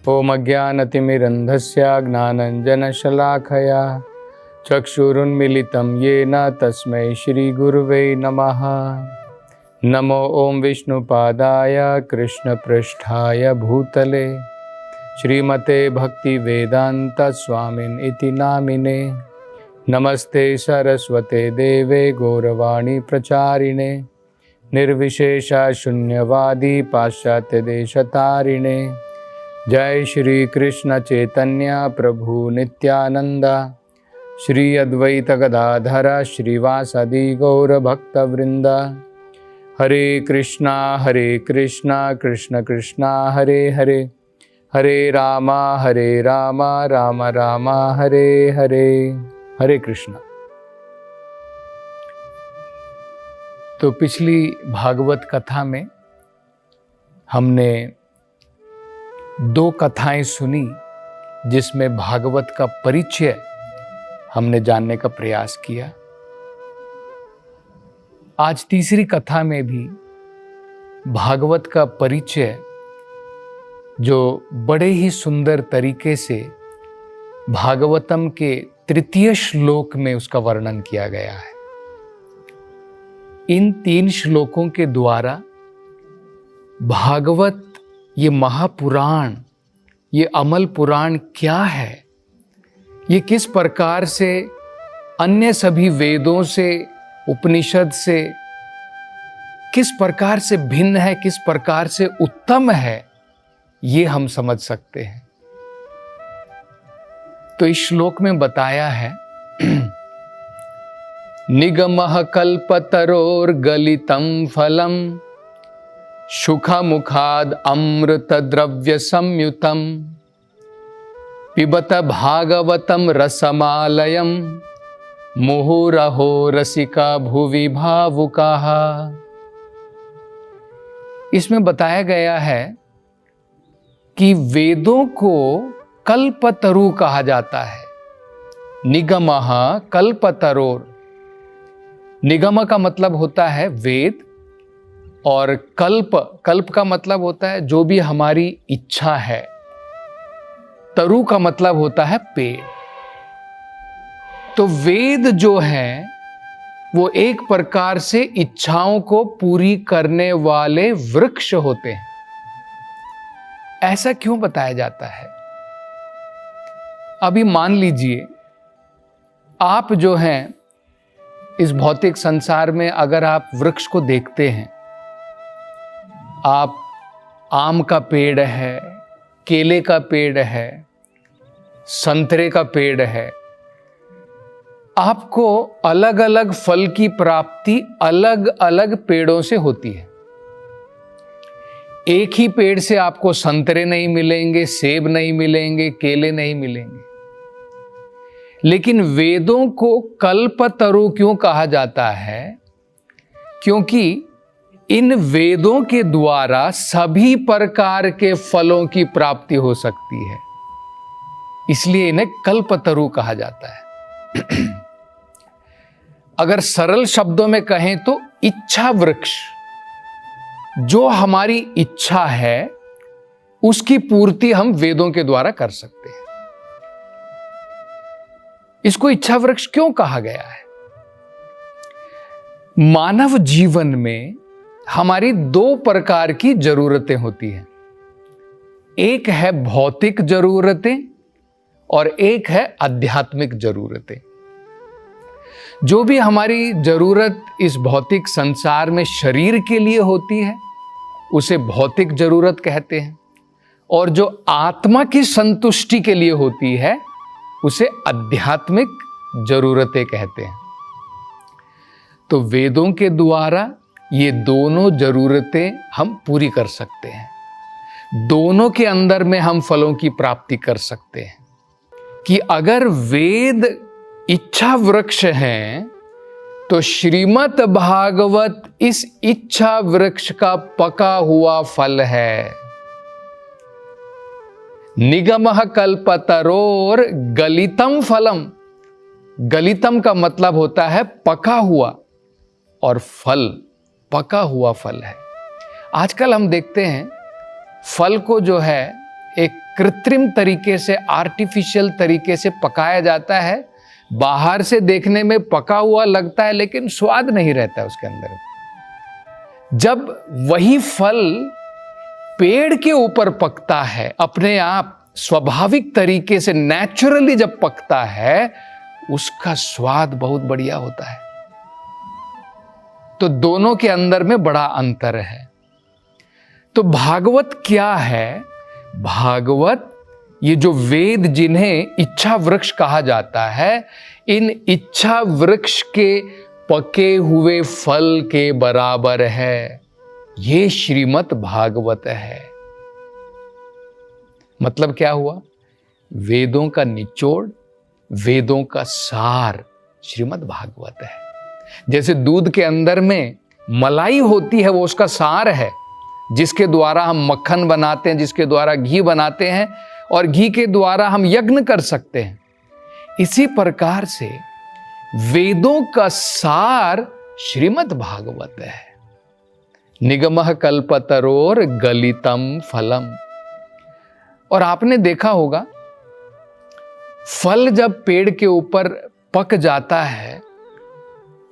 ओम अज्ञानतिमिरन्धस्य ज्ञानाञ्जनशलाकया चक्षुरुन्मीलितं येन तस्मै श्रीगुरुवे नमः। नमो ओम विष्णुपादाय कृष्णपृष्ठाय भूतले श्रीमते भक्तिवेदांत स्वामिन् इति नामिने। नमस्ते सरस्वते देवे गौरवाणी प्रचारिणे निर्विशेषा शून्यवादी पाश्चात्य देशतारिणे। जय श्री कृष्ण चैतन्य प्रभु नित्यानंद श्री अद्वैत गदाधर श्रीवासदि गौर भक्तवृंद। हरे कृष्णा कृष्ण कृष्णा हरे हरे, हरे राम राम राम हरे हरे। हरे कृष्णा। तो पिछली भागवत कथा में हमने दो कथाएं सुनी जिसमें भागवत का परिचय हमने जानने का प्रयास किया। आज तीसरी कथा में भी भागवत का परिचय जो बड़े ही सुंदर तरीके से भागवतम के तृतीय श्लोक में उसका वर्णन किया गया है। इन 3 श्लोकों के द्वारा भागवत, ये महापुराण, ये अमल पुराण क्या है, ये किस प्रकार से अन्य सभी वेदों से, उपनिषद से किस प्रकार से भिन्न है, किस प्रकार से उत्तम है, ये हम समझ सकते हैं। तो इस श्लोक में बताया है निगमः कल्पतरोर्गलितं फलम् शुखमुखाद अमृत द्रव्य संयुतम पिबत भागवतम रसमालयम मुहुरहो रसिका भुवि भावुकाः। इसमें बताया गया है कि वेदों को कल्पतरु कहा जाता है। निगमः कल्पतरोर, निगम का मतलब होता है वेद, और कल्प का मतलब होता है जो भी हमारी इच्छा है। तरु का मतलब होता है पेड़। तो वेद जो है वो एक प्रकार से इच्छाओं को पूरी करने वाले वृक्ष होते हैं। ऐसा क्यों बताया जाता है? अभी मान लीजिए आप जो हैं इस भौतिक संसार में, अगर आप वृक्ष को देखते हैं, आप आम का पेड़ है, केले का पेड़ है, संतरे का पेड़ है, आपको अलग अलग फल की प्राप्ति अलग अलग पेड़ों से होती है। एक ही पेड़ से आपको संतरे नहीं मिलेंगे, सेब नहीं मिलेंगे, केले नहीं मिलेंगे। लेकिन वेदों को कल्पतरु क्यों कहा जाता है? क्योंकि इन वेदों के द्वारा सभी प्रकार के फलों की प्राप्ति हो सकती है, इसलिए इन्हें कल्पतरु कहा जाता है। अगर सरल शब्दों में कहें तो इच्छा वृक्ष, जो हमारी इच्छा है उसकी पूर्ति हम वेदों के द्वारा कर सकते हैं। इसको इच्छा वृक्ष क्यों कहा गया है? मानव जीवन में हमारी 2 प्रकार की जरूरतें होती हैं। एक है भौतिक जरूरतें और एक है आध्यात्मिक जरूरतें। जो भी हमारी जरूरत इस भौतिक संसार में शरीर के लिए होती है उसे भौतिक जरूरत कहते हैं, और जो आत्मा की संतुष्टि के लिए होती है उसे आध्यात्मिक जरूरतें कहते हैं। तो वेदों के द्वारा ये दोनों जरूरतें हम पूरी कर सकते हैं। दोनों के अंदर में हम फलों की प्राप्ति कर सकते हैं। कि अगर वेद इच्छा वृक्ष हैं तो श्रीमद् भागवत इस इच्छा वृक्ष का पका हुआ फल है। निगमः कल्पतरोर गलितम फलम, गलितम का मतलब होता है पका हुआ, और फल पका हुआ फल है। आजकल हम देखते हैं फल को जो है एक कृत्रिम तरीके से, आर्टिफिशियल तरीके से पकाया जाता है। बाहर से देखने में पका हुआ लगता है लेकिन स्वाद नहीं रहता है उसके अंदर। जब वही फल पेड़ के ऊपर पकता है, अपने आप स्वाभाविक तरीके से नेचुरली जब पकता है, उसका स्वाद बहुत बढ़िया होता है। तो दोनों के अंदर में बड़ा अंतर है। तो भागवत क्या है? भागवत, ये जो वेद जिन्हें इच्छा वृक्ष कहा जाता है, इन इच्छा वृक्ष के पके हुए फल के बराबर है। ये श्रीमद् भागवत है। मतलब क्या हुआ? वेदों का निचोड़, वेदों का सार श्रीमद् भागवत है। जैसे दूध के अंदर में मलाई होती है, वो उसका सार है, जिसके द्वारा हम मक्खन बनाते हैं, जिसके द्वारा घी बनाते हैं, और घी के द्वारा हम यज्ञ कर सकते हैं। इसी प्रकार से वेदों का सार श्रीमद् भागवत है। निगमः कल्पतरोर गलितम फलम। और आपने देखा होगा, फल जब पेड़ के ऊपर पक जाता है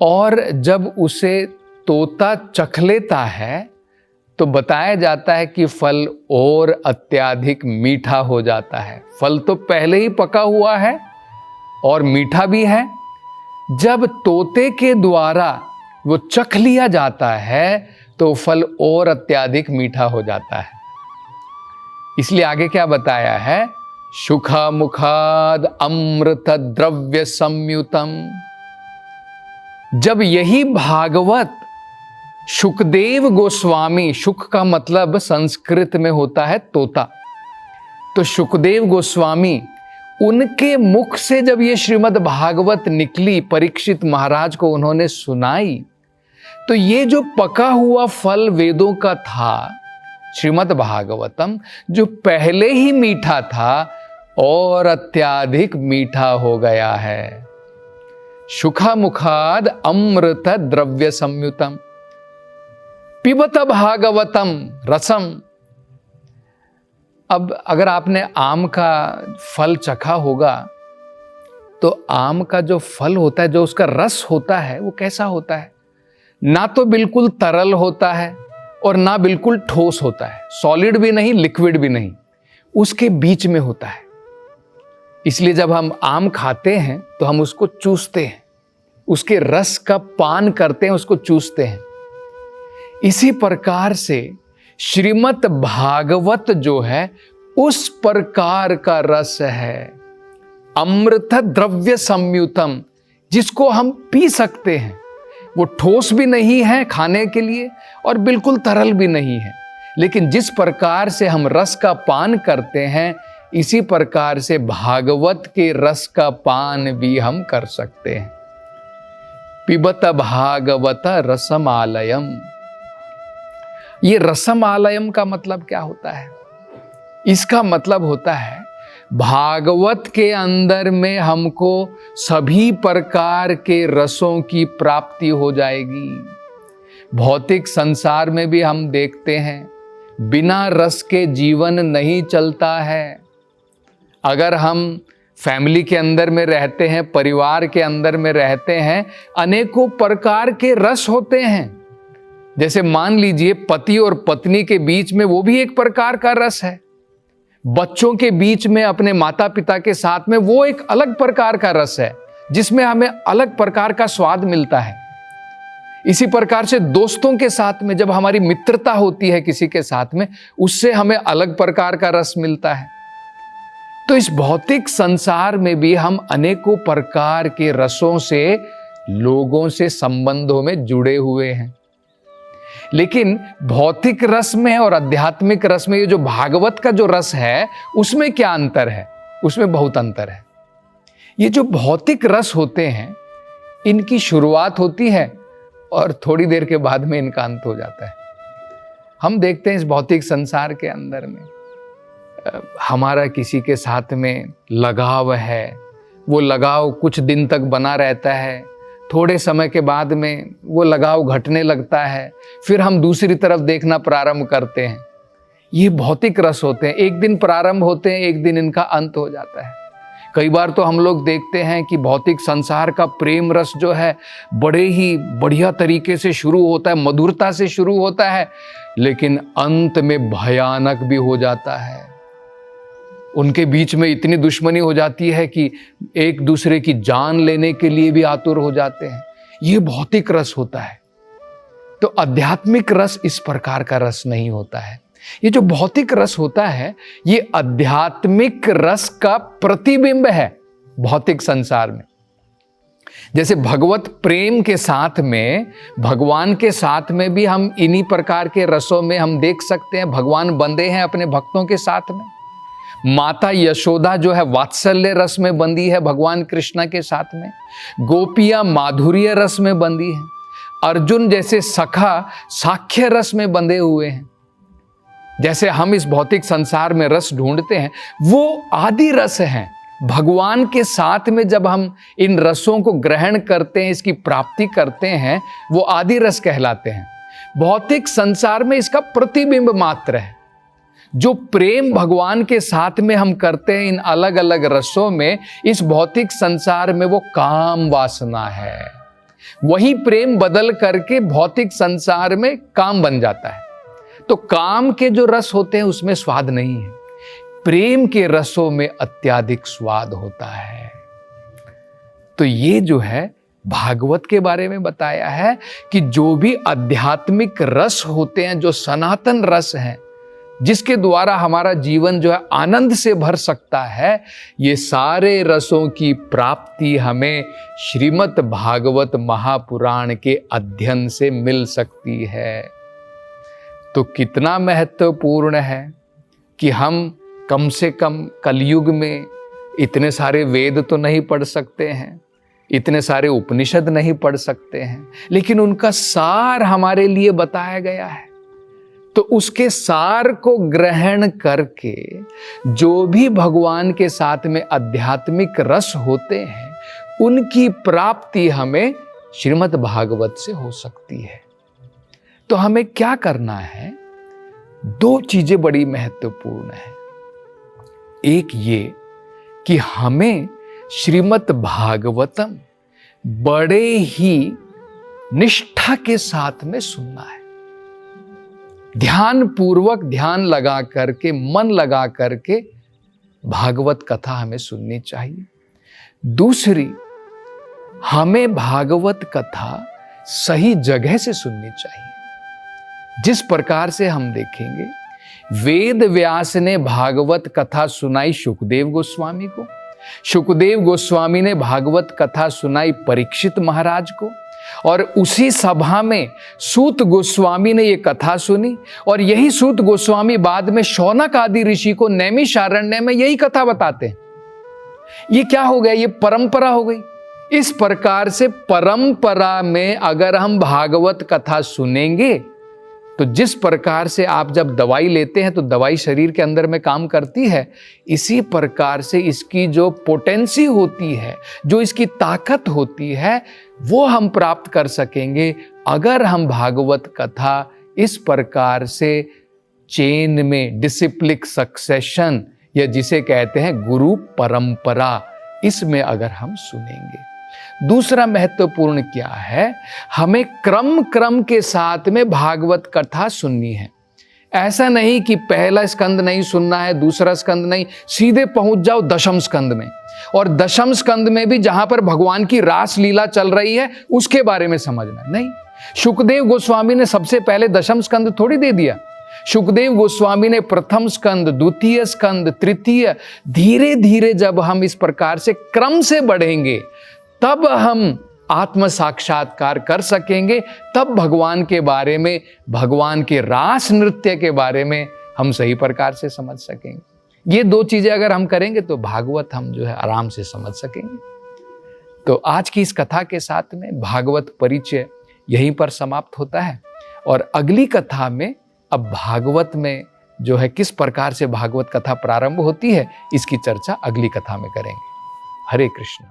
और जब उसे तोता चख लेता है, तो बताया जाता है कि फल और अत्यधिक मीठा हो जाता है। फल तो पहले ही पका हुआ है और मीठा भी है। जब तोते के द्वारा वो चख लिया जाता है तो फल और अत्यधिक मीठा हो जाता है। इसलिए आगे क्या बताया है? शुखा मुखाद अमृत द्रव्य संयुतम। जब यही भागवत शुकदेव गोस्वामी, शुक का मतलब संस्कृत में होता है तोता, तो शुकदेव गोस्वामी, उनके मुख से जब ये श्रीमद् भागवत निकली, परीक्षित महाराज को उन्होंने सुनाई, तो ये जो पका हुआ फल वेदों का था, श्रीमद् भागवतम, जो पहले ही मीठा था और अत्यधिक मीठा हो गया है। शुखा मुखाद अमृत द्रव्य संयुतम पिबत भागवतम रसम। अब अगर आपने आम का फल चखा होगा, तो आम का जो फल होता है, जो उसका रस होता है, वो कैसा होता है? ना तो बिल्कुल तरल होता है और ना बिल्कुल ठोस होता है, सॉलिड भी नहीं, लिक्विड भी नहीं, उसके बीच में होता है। इसलिए जब हम आम खाते हैं तो हम उसको चूसते हैं, उसके रस का पान करते हैं, उसको चूसते हैं। इसी प्रकार से श्रीमद् भागवत जो है, उस प्रकार का रस है, अमृत द्रव्य संयुतम, जिसको हम पी सकते हैं। वो ठोस भी नहीं है खाने के लिए और बिल्कुल तरल भी नहीं है, लेकिन जिस प्रकार से हम रस का पान करते हैं, इसी प्रकार से भागवत के रस का पान भी हम कर सकते हैं। पिबत भागवत रसमालयम। ये रसमालयम का मतलब क्या होता है? इसका मतलब होता है भागवत के अंदर में हमको सभी प्रकार के रसों की प्राप्ति हो जाएगी। भौतिक संसार में भी हम देखते हैं, बिना रस के जीवन नहीं चलता है। अगर हम फैमिली के अंदर में रहते हैं, परिवार के अंदर में रहते हैं, अनेकों प्रकार के रस होते हैं। जैसे मान लीजिए पति और पत्नी के बीच में वो भी एक प्रकार का रस है, बच्चों के बीच में अपने माता पिता के साथ में वो एक अलग प्रकार का रस है, जिसमें हमें अलग प्रकार का स्वाद मिलता है। इसी प्रकार से दोस्तों के साथ में जब हमारी मित्रता होती है किसी के साथ में, उससे हमें अलग प्रकार का रस मिलता है। तो इस भौतिक संसार में भी हम अनेकों प्रकार के रसों से, लोगों से संबंधों में जुड़े हुए हैं। लेकिन भौतिक रस में और आध्यात्मिक रस में ये जो भागवत का जो रस है, उसमें क्या अंतर है? उसमें बहुत अंतर है। ये जो भौतिक रस होते हैं, इनकी शुरुआत होती है और थोड़ी देर के बाद में इनका अंत हो जाता है। हम देखते हैं इस भौतिक संसार के अंदर में हमारा किसी के साथ में लगाव है, वो लगाव कुछ दिन तक बना रहता है, थोड़े समय के बाद में वो लगाव घटने लगता है, फिर हम दूसरी तरफ देखना प्रारंभ करते हैं। ये भौतिक रस होते हैं, एक दिन प्रारंभ होते हैं, एक दिन इनका अंत हो जाता है। कई बार तो हम लोग देखते हैं कि भौतिक संसार का प्रेम रस जो है बड़े ही बढ़िया तरीके से शुरू होता है, मधुरता से शुरू होता है, लेकिन अंत में भयानक भी हो जाता है। उनके बीच में इतनी दुश्मनी हो जाती है कि एक दूसरे की जान लेने के लिए भी आतुर हो जाते हैं। ये भौतिक रस होता है। तो आध्यात्मिक रस इस प्रकार का रस नहीं होता है। ये जो भौतिक रस होता है, ये आध्यात्मिक रस का प्रतिबिंब है भौतिक संसार में। जैसे भगवत प्रेम के साथ में, भगवान के साथ में भी हम इन्हीं प्रकार के रसों में हम देख सकते हैं। भगवान बंधे हैं अपने भक्तों के साथ में। माता यशोदा जो है वात्सल्य रस में बंधी है भगवान कृष्ण के साथ में। गोपियां माधुर्य रस में बंधी हैं। अर्जुन जैसे सखा साख्य रस में बंधे हुए हैं। जैसे हम इस भौतिक संसार में रस ढूंढते हैं, वो आदि रस हैं। भगवान के साथ में जब हम इन रसों को ग्रहण करते हैं, इसकी प्राप्ति करते हैं, वो आदि रस कहलाते हैं। भौतिक संसार में इसका प्रतिबिंब मात्र है। जो प्रेम भगवान के साथ में हम करते हैं इन अलग अलग रसों में, इस भौतिक संसार में वो काम वासना है। वही प्रेम बदल करके भौतिक संसार में काम बन जाता है। तो काम के जो रस होते हैं उसमें स्वाद नहीं है, प्रेम के रसों में अत्यधिक स्वाद होता है। तो ये जो है भागवत के बारे में बताया है कि जो भी आध्यात्मिक रस होते हैं, जो सनातन रस हैं, जिसके द्वारा हमारा जीवन जो है आनंद से भर सकता है, ये सारे रसों की प्राप्ति हमें श्रीमद् भागवत महापुराण के अध्ययन से मिल सकती है। तो कितना महत्वपूर्ण है कि हम कम से कम कलयुग में इतने सारे वेद तो नहीं पढ़ सकते हैं, इतने सारे उपनिषद नहीं पढ़ सकते हैं, लेकिन उनका सार हमारे लिए बताया गया है। तो उसके सार को ग्रहण करके जो भी भगवान के साथ में आध्यात्मिक रस होते हैं, उनकी प्राप्ति हमें श्रीमद् भागवत से हो सकती है। तो हमें क्या करना है? दो चीजें बड़ी महत्वपूर्ण है। एक ये कि हमें श्रीमद् भागवतम बड़े ही निष्ठा के साथ में सुनना है। ध्यान पूर्वक, ध्यान लगा करके, मन लगा करके भागवत कथा हमें सुननी चाहिए। दूसरी, हमें भागवत कथा सही जगह से सुननी चाहिए। जिस प्रकार से हम देखेंगे, वेद व्यास ने भागवत कथा सुनाई सुखदेव गोस्वामी को, सुखदेव गोस्वामी ने भागवत कथा सुनाई परीक्षित महाराज को, और उसी सभा में सूत गोस्वामी ने ये कथा सुनी, और यही सूत गोस्वामी बाद में शौनक आदि ऋषि को नैमिषारण्य में यही कथा बताते हैं। ये क्या हो गया? ये परंपरा हो गई। इस प्रकार से परंपरा में अगर हम भागवत कथा सुनेंगे, तो जिस प्रकार से आप जब दवाई लेते हैं तो दवाई शरीर के अंदर में काम करती है, इसी प्रकार से इसकी जो पोटेंसी होती है, जो इसकी ताकत होती है, वो हम प्राप्त कर सकेंगे अगर हम भागवत कथा इस प्रकार से चेन में, डिसिप्लिक सक्सेशन, या जिसे कहते हैं गुरु परंपरा, इसमें अगर हम सुनेंगे। दूसरा महत्वपूर्ण क्या है? हमें क्रम के साथ में भागवत कथा सुननी है। ऐसा नहीं कि पहला स्कंद नहीं सुनना है, दूसरा स्कंद नहीं, सीधे पहुंच जाओ दशम स्कंद में, और दशम स्कंद में भी जहां पर भगवान की रास लीला चल रही है उसके बारे में समझना नहीं। सुखदेव गोस्वामी ने सबसे पहले दशम स्कंद थोड़ी दे दिया। सुखदेव गोस्वामी ने प्रथम स्कंद, द्वितीय स्कंद, तृतीय, धीरे धीरे जब हम इस प्रकार से क्रम से बढ़ेंगे, तब हम आत्म साक्षात्कार कर सकेंगे। तब भगवान के बारे में, भगवान के रास नृत्य के बारे में हम सही प्रकार से समझ सकेंगे। ये दो चीजें अगर हम करेंगे तो भागवत हम जो है आराम से समझ सकेंगे। तो आज की इस कथा के साथ में भागवत परिचय यहीं पर समाप्त होता है, और अगली कथा में अब भागवत में जो है किस प्रकार से भागवत कथा प्रारंभ होती है, इसकी चर्चा अगली कथा में करेंगे। हरे कृष्ण।